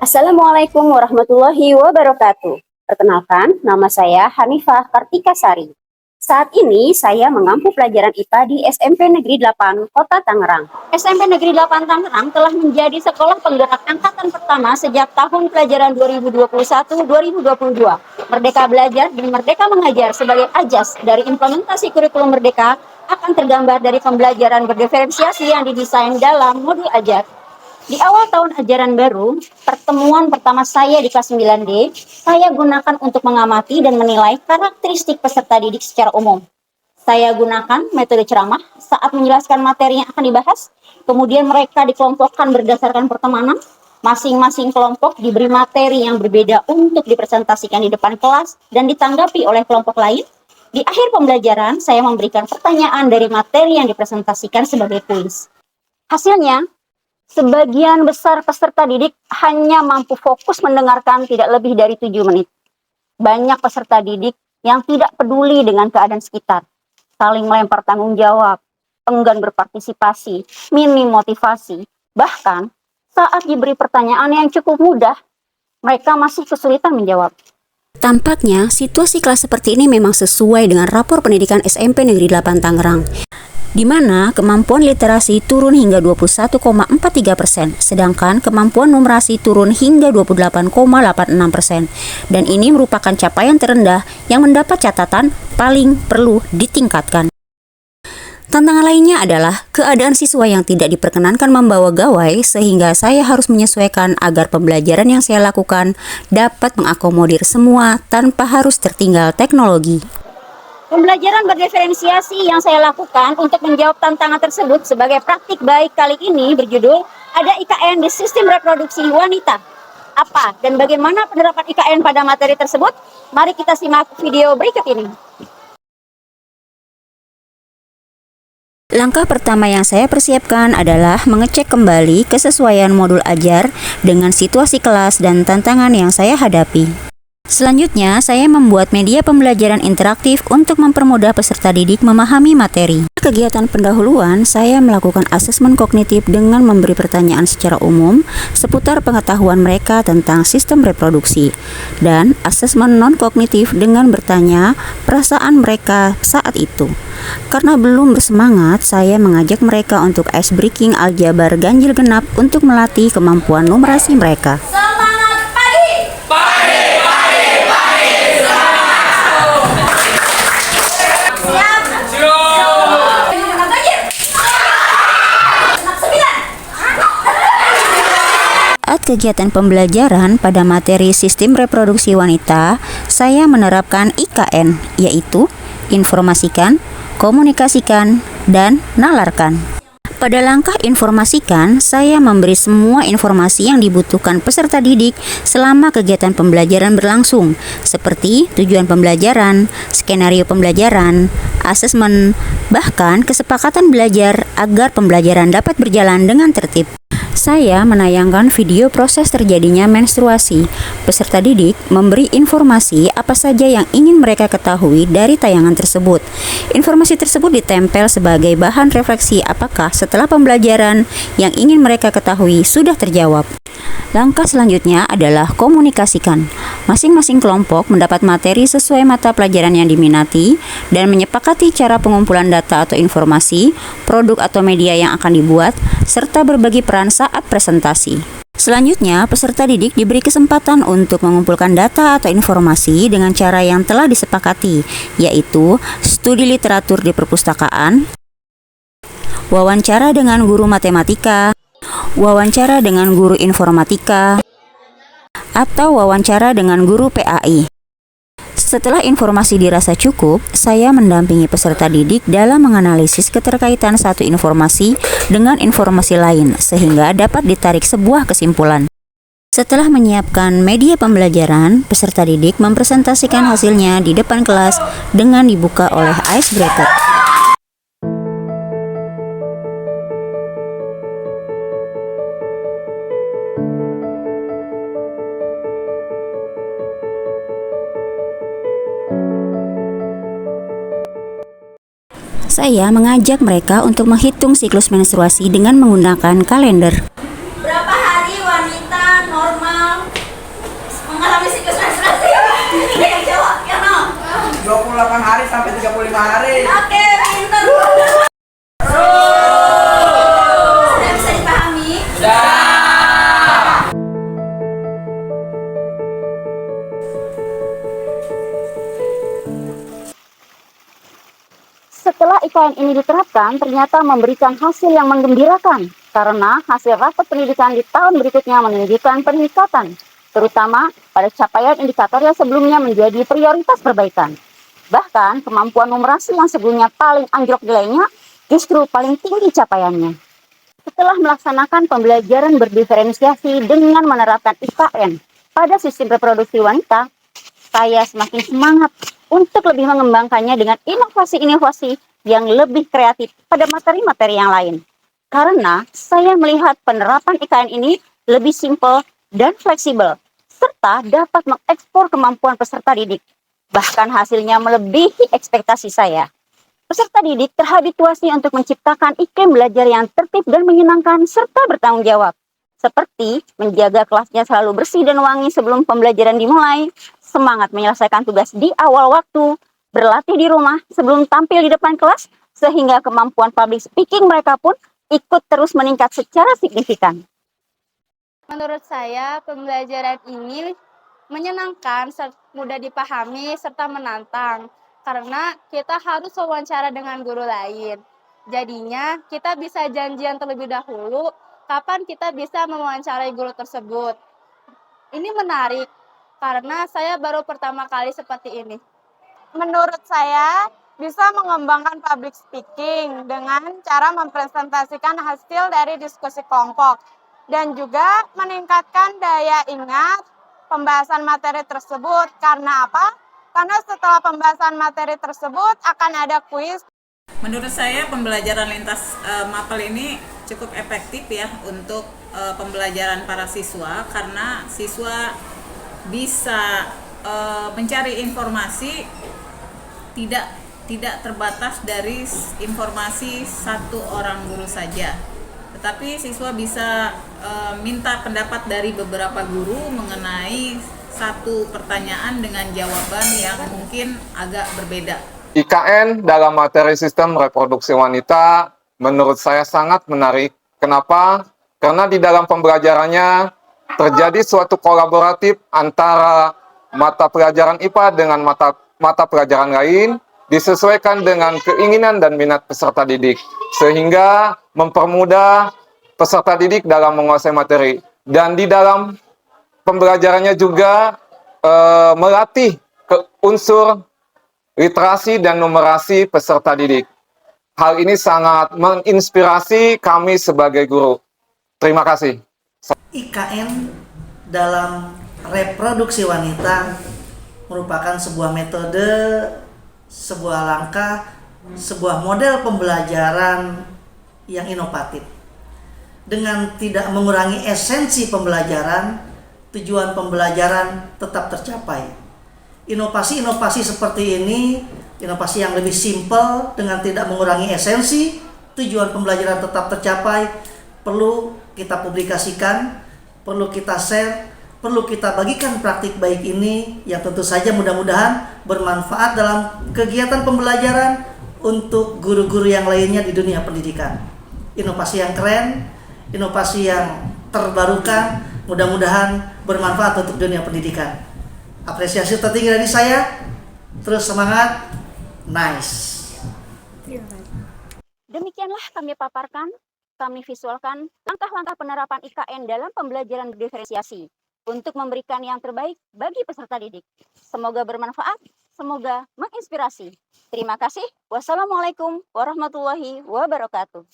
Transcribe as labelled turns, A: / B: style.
A: Assalamualaikum warahmatullahi wabarakatuh. Perkenalkan, nama saya Hanifah Kartika Sari. Saat ini saya mengampu pelajaran IPA di SMP Negeri 8 Kota Tangerang. SMP Negeri 8 Tangerang telah menjadi sekolah penggerak angkatan pertama sejak tahun pelajaran 2021-2022. Merdeka Belajar dan Merdeka Mengajar sebagai ajas dari implementasi kurikulum Merdeka akan tergambar dari pembelajaran berdiferensiasi yang didesain dalam modul ajar. Di awal tahun ajaran baru, pertemuan pertama saya di kelas 9D, saya gunakan untuk mengamati dan menilai karakteristik peserta didik secara umum. Saya gunakan metode ceramah saat menjelaskan materi yang akan dibahas, kemudian mereka dikelompokkan berdasarkan pertemanan, masing-masing kelompok diberi materi yang berbeda untuk dipresentasikan di depan kelas dan ditanggapi oleh kelompok lain. Di akhir pembelajaran, saya memberikan pertanyaan dari materi yang dipresentasikan sebagai kuis. Hasilnya, sebagian besar peserta didik hanya mampu fokus mendengarkan tidak lebih dari 7 menit. Banyak peserta didik yang tidak peduli dengan keadaan sekitar, saling melempar tanggung jawab, enggan berpartisipasi, minim motivasi. Bahkan, saat diberi pertanyaan yang cukup mudah, mereka masih kesulitan menjawab. Tampaknya, situasi kelas seperti ini memang sesuai dengan rapor pendidikan SMP Negeri 8 Tangerang, di mana kemampuan literasi turun hingga 21,43%, sedangkan kemampuan numerasi turun hingga 28,86%. Dan ini merupakan capaian terendah yang mendapat catatan paling perlu ditingkatkan. Tantangan lainnya adalah keadaan siswa yang tidak diperkenankan membawa gawai, sehingga saya harus menyesuaikan agar pembelajaran yang saya lakukan dapat mengakomodir semua tanpa harus tertinggal teknologi. Pembelajaran berdiferensiasi yang saya lakukan untuk menjawab tantangan tersebut sebagai praktik baik kali ini berjudul Ada IKN di Sistem Reproduksi Wanita. Apa dan bagaimana penerapan IKN pada materi tersebut? Mari kita simak video berikut ini. Langkah pertama yang saya persiapkan adalah mengecek kembali kesesuaian modul ajar dengan situasi kelas dan tantangan yang saya hadapi. Selanjutnya, saya membuat media pembelajaran interaktif untuk mempermudah peserta didik memahami materi. Kegiatan pendahuluan, saya melakukan asesmen kognitif dengan memberi pertanyaan secara umum seputar pengetahuan mereka tentang sistem reproduksi, dan asesmen non-kognitif dengan bertanya perasaan mereka saat itu. Karena belum bersemangat, saya mengajak mereka untuk ice breaking aljabar ganjil genap untuk melatih kemampuan numerasi mereka. Saat kegiatan pembelajaran pada materi sistem reproduksi wanita, saya menerapkan IKN, yaitu informasikan, komunikasikan, dan nalarkan. Pada langkah informasikan, saya memberi semua informasi yang dibutuhkan peserta didik selama kegiatan pembelajaran berlangsung, seperti tujuan pembelajaran, skenario pembelajaran, asesmen, bahkan kesepakatan belajar agar pembelajaran dapat berjalan dengan tertib. Saya menayangkan video proses terjadinya menstruasi. Peserta didik memberi informasi apa saja yang ingin mereka ketahui dari tayangan tersebut. Informasi tersebut ditempel sebagai bahan refleksi apakah setelah pembelajaran yang ingin mereka ketahui sudah terjawab. Langkah selanjutnya adalah komunikasikan. Masing-masing kelompok mendapat materi sesuai mata pelajaran yang diminati dan menyepakati cara pengumpulan data atau informasi, produk atau media yang akan dibuat, serta berbagi peran saat presentasi. Selanjutnya, peserta didik diberi kesempatan untuk mengumpulkan data atau informasi dengan cara yang telah disepakati, yaitu studi literatur di perpustakaan, wawancara dengan guru matematika, wawancara dengan guru informatika, atau wawancara dengan guru PAI. Setelah informasi dirasa cukup, saya mendampingi peserta didik dalam menganalisis keterkaitan satu informasi dengan informasi lain, sehingga dapat ditarik sebuah kesimpulan. Setelah menyiapkan media pembelajaran, peserta didik mempresentasikan hasilnya di depan kelas dengan dibuka oleh icebreaker. Saya mengajak mereka untuk menghitung siklus menstruasi dengan menggunakan kalender.
B: Berapa hari wanita normal 28 hari sampai 35 hari.
A: Oke, pinter. Sudah bisa dipahami? Setelah IKN ini diterapkan, ternyata memberikan hasil yang menggembirakan. Karena hasil rapot pendidikan di tahun berikutnya menunjukkan peningkatan, terutama pada capaian indikator yang sebelumnya menjadi prioritas perbaikan. Bahkan, kemampuan numerasi yang sebelumnya paling anjlok nilainya, justru paling tinggi capaiannya. Setelah melaksanakan pembelajaran berdiferensiasi dengan menerapkan IKN pada sistem reproduksi wanita, saya semakin semangat untuk lebih mengembangkannya dengan inovasi-inovasi yang lebih kreatif pada materi-materi yang lain. Karena saya melihat penerapan IKN ini lebih simpel dan fleksibel, serta dapat mengekspor kemampuan peserta didik. Bahkan hasilnya melebihi ekspektasi saya. Peserta didik terhabituasi untuk menciptakan iklim belajar yang tertib dan menyenangkan serta bertanggung jawab. Seperti menjaga kelasnya selalu bersih dan wangi sebelum pembelajaran dimulai, semangat menyelesaikan tugas di awal waktu, berlatih di rumah sebelum tampil di depan kelas, sehingga kemampuan public speaking mereka pun ikut terus meningkat secara signifikan.
C: Menurut saya, pembelajaran ini menyenangkan, mudah dipahami, serta menantang. Karena kita harus wawancara dengan guru lain. Jadinya, kita bisa janjian terlebih dahulu kapan kita bisa mewawancarai guru tersebut. Ini menarik, karena saya baru pertama kali seperti ini.
D: Menurut saya, bisa mengembangkan public speaking dengan cara mempresentasikan hasil dari diskusi kelompok dan juga meningkatkan daya ingat pembahasan materi tersebut. Karena apa? Karena setelah pembahasan materi tersebut akan ada kuis.
E: Menurut saya pembelajaran lintas mapel ini cukup efektif ya untuk pembelajaran para siswa, karena siswa bisa mencari informasi tidak terbatas dari informasi satu orang guru saja, tetapi siswa bisa minta pendapat dari beberapa guru mengenai satu pertanyaan dengan jawaban yang mungkin agak berbeda.
F: IKN dalam materi sistem reproduksi wanita menurut saya sangat menarik. Kenapa? Karena di dalam pembelajarannya terjadi suatu kolaboratif antara mata pelajaran IPA dengan mata pelajaran lain, disesuaikan dengan keinginan dan minat peserta didik, sehingga mempermudah peserta didik dalam menguasai materi. Dan di dalam pembelajarannya juga melatih unsur literasi dan numerasi peserta didik. Hal ini sangat menginspirasi kami sebagai guru. Terima kasih.
G: IKN dalam reproduksi wanita merupakan sebuah metode, sebuah langkah, sebuah model pembelajaran yang inovatif. Dengan tidak mengurangi esensi pembelajaran, tujuan pembelajaran tetap tercapai. Inovasi-inovasi seperti ini, inovasi yang lebih simpel dengan tidak mengurangi esensi, tujuan pembelajaran tetap tercapai, perlu kita publikasikan, perlu kita share, perlu kita bagikan praktik baik ini yang tentu saja mudah-mudahan bermanfaat dalam kegiatan pembelajaran untuk guru-guru yang lainnya di dunia pendidikan. Inovasi yang keren, inovasi yang terbarukan, mudah-mudahan bermanfaat untuk dunia pendidikan. Apresiasi tertinggi dari saya, terus semangat, nice.
A: Demikianlah kami paparkan, kami visualkan langkah-langkah penerapan IKN dalam pembelajaran berdiferensiasi untuk memberikan yang terbaik bagi peserta didik. Semoga bermanfaat, semoga menginspirasi. Terima kasih. Wassalamualaikum warahmatullahi wabarakatuh.